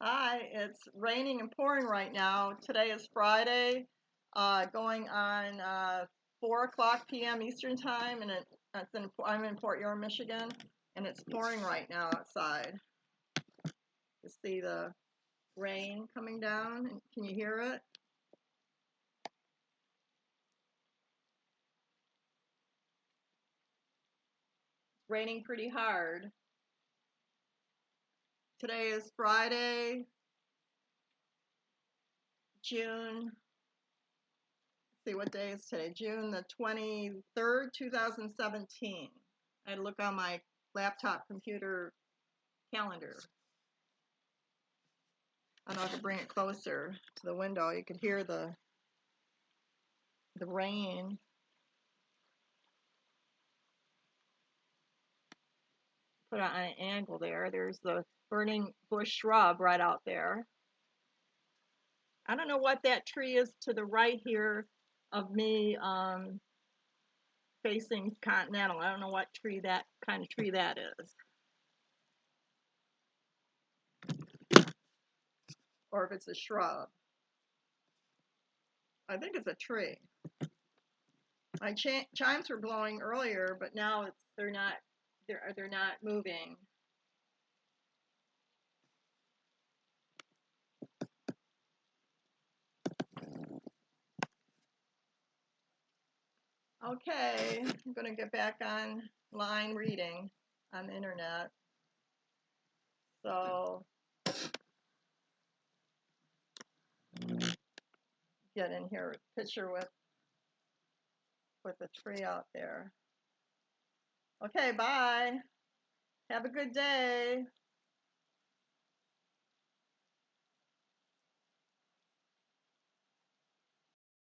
Hi, it's raining and pouring right now. Today is Friday, going on 4 o'clock p.m. Eastern Time, and I'm in Port Huron, Michigan, and it's pouring right now outside. You see the rain coming down, and can you hear it? It's raining pretty hard. Today is Friday, June. Let's see, what day is today? June the 23rd, 2017. I had to look on my laptop computer calendar. I don't know if I could bring it closer to the window. You could hear the rain. Put it on an angle there. There's the burning bush shrub right out there. I don't know what that tree is to the right here of me facing Continental. I don't know what tree that kind of tree that is. Or if it's a shrub. I think it's a tree. My chimes were blowing earlier, but now they're not moving. Okay, I'm going to get back online reading on the internet. So, get in here, picture with the tree out there. Okay, bye. Have a good day.